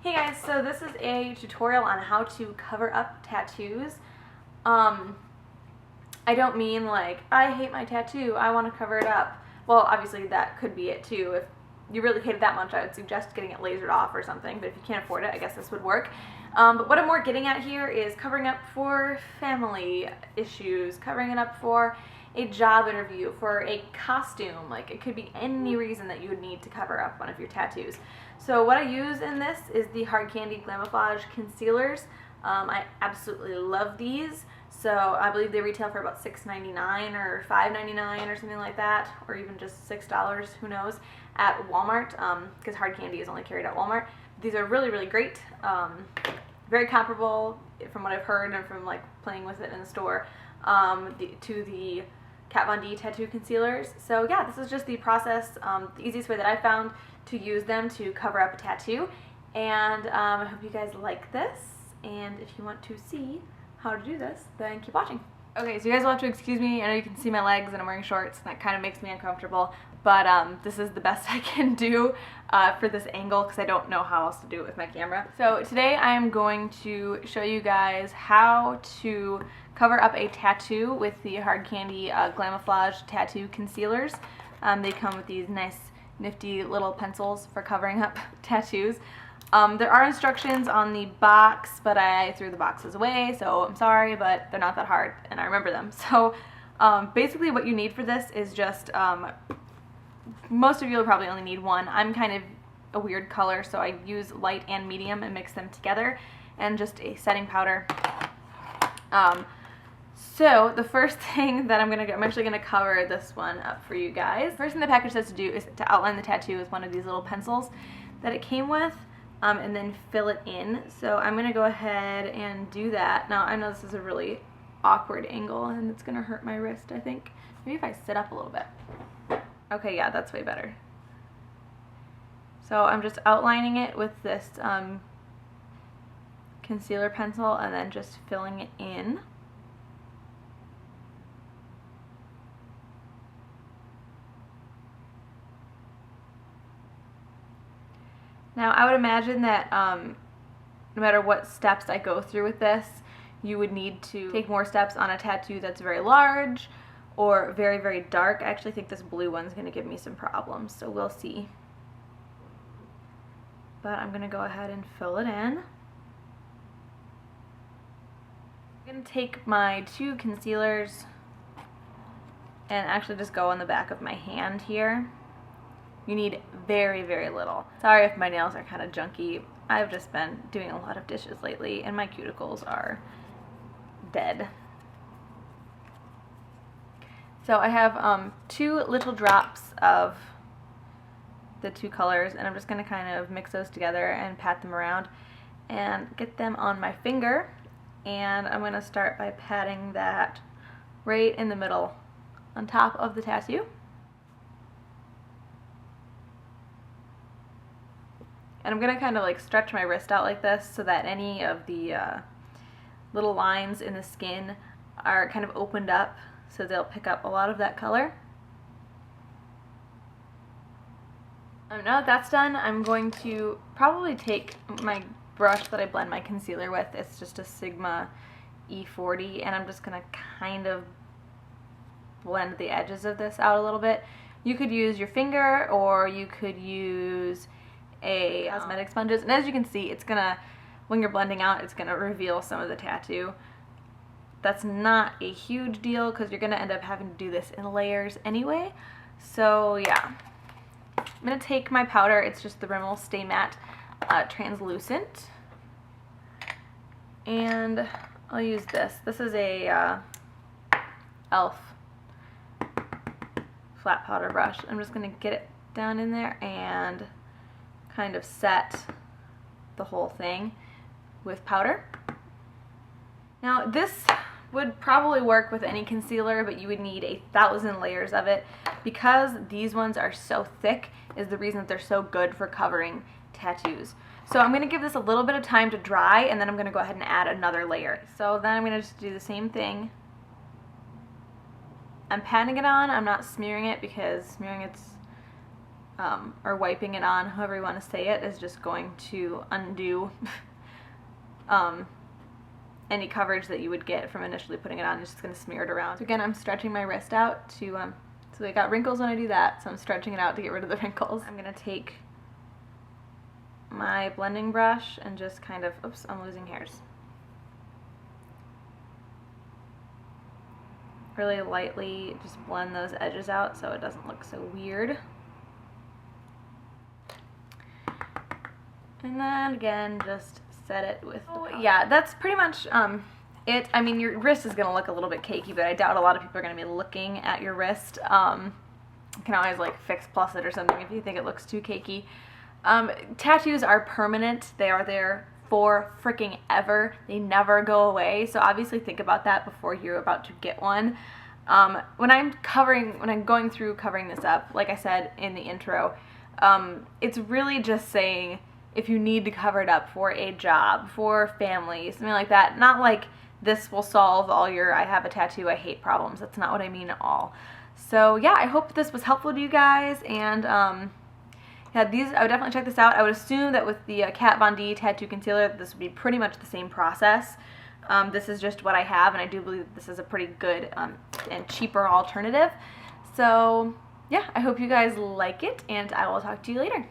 Hey guys, so this is a tutorial on how to cover up tattoos. I don't mean like, I hate my tattoo, I want to cover it up. Well, obviously that could be it too. If you really hate it that much, I would suggest getting it lasered off or something, but if you can't afford it, I guess this would work. But what I'm more getting at here is covering up for family issues, covering it up for a job interview, for a costume. Like, it could be any reason that you would need to cover up one of your tattoos. So what I use in this is the Hard Candy Glamouflage concealers. I absolutely love these. So I believe they retail for about $6.99 or $5.99 or something like that, or even just $6, who knows, at Walmart, because Hard Candy is only carried at Walmart. These are really, really great. Very comparable, from what I've heard and from like playing with it in the store, to the Kat Von D tattoo concealers. So yeah, this is just the process, the easiest way that I found to use them to cover up a tattoo. And I hope you guys like this, and if you want to see how to do this, then keep watching. Okay, so you guys will have to excuse me. I know you can see my legs and I'm wearing shorts, and that kind of makes me uncomfortable, but this is the best I can do for this angle because I don't know how else to do it with my camera. So today I'm going to show you guys how to cover up a tattoo with the Hard Candy Glamouflage tattoo concealers. They come with these nice nifty little pencils for covering up tattoos. There are instructions on the box, but I threw the boxes away, so I'm sorry, but they're not that hard, and I remember them. So basically what you need for this is just, most of you will probably only need one. I'm kind of a weird color, so I use light and medium and mix them together, and just a setting powder. So the first thing that I'm actually going to cover this one up for you guys. First thing the package says to do is to outline the tattoo with one of these little pencils that it came with. And then fill it in. So I'm going to go ahead and do that. Now, I know this is a really awkward angle and it's going to hurt my wrist, I think. Maybe if I sit up a little bit. Okay, yeah, that's way better. So I'm just outlining it with this concealer pencil and then just filling it in. Now, I would imagine that no matter what steps I go through with this, you would need to take more steps on a tattoo that's very large or very, very dark. I actually think this blue one's going to give me some problems, so we'll see. But I'm going to go ahead and fill it in. I'm going to take my two concealers and actually just go on the back of my hand here. You need very, very little. Sorry if my nails are kind of junky. I've just been doing a lot of dishes lately and my cuticles are dead. So I have 2 little drops of the 2 colors, and I'm just going to kind of mix those together and pat them around and get them on my finger. And I'm going to start by patting that right in the middle on top of the tattoo. And I'm going to kind of like stretch my wrist out like this so that any of the little lines in the skin are kind of opened up so they'll pick up a lot of that color. Now that that's done, I'm going to probably take my brush that I blend my concealer with. It's just a Sigma E40, and I'm just going to kind of blend the edges of this out a little bit. You could use your finger, or you could use a cosmetic sponges, and as you can see, it's gonna, when you're blending out, it's gonna reveal some of the tattoo. That's not a huge deal because you're gonna end up having to do this in layers anyway. So yeah, I'm gonna take my powder. It's just the Rimmel Stay Matte Translucent, and I'll use this. This is a e.l.f. flat powder brush. I'm just gonna get it down in there and kind of set the whole thing with powder. Now this would probably work with any concealer, but you would need 1,000 layers of it. Because these ones are so thick is the reason that they're so good for covering tattoos. So I'm going to give this a little bit of time to dry, and then I'm going to go ahead and add another layer. So then I'm going to just do the same thing. I'm patting it on. I'm not smearing it because smearing it's or wiping it on, however you want to say it, is just going to undo any coverage that you would get from initially putting it on. It's just going to smear it around. So again, I'm stretching my wrist out to, so I got wrinkles when I do that, so I'm stretching it out to get rid of the wrinkles. I'm going to take my blending brush and just kind of, oops, I'm losing hairs. Really lightly just blend those edges out so it doesn't look so weird. And then again, just set it with the powder. Yeah, that's pretty much it. I mean, your wrist is going to look a little bit cakey, but I doubt a lot of people are going to be looking at your wrist. You can always like fix plus it or something if you think it looks too cakey. Tattoos are permanent. They are there for freaking ever. They never go away. So obviously think about that before you're about to get one. When I'm going through covering this up, like I said in the intro, it's really just saying if you need to cover it up for a job, for family, something like that. Not like this will solve all your I have a tattoo, I hate problems. That's not what I mean at all. So yeah, I hope this was helpful to you guys, and yeah, these, I would definitely check this out. I would assume that with the Kat Von D tattoo concealer, this would be pretty much the same process. This is just what I have, and I do believe this is a pretty good and cheaper alternative. So yeah, I hope you guys like it, and I will talk to you later.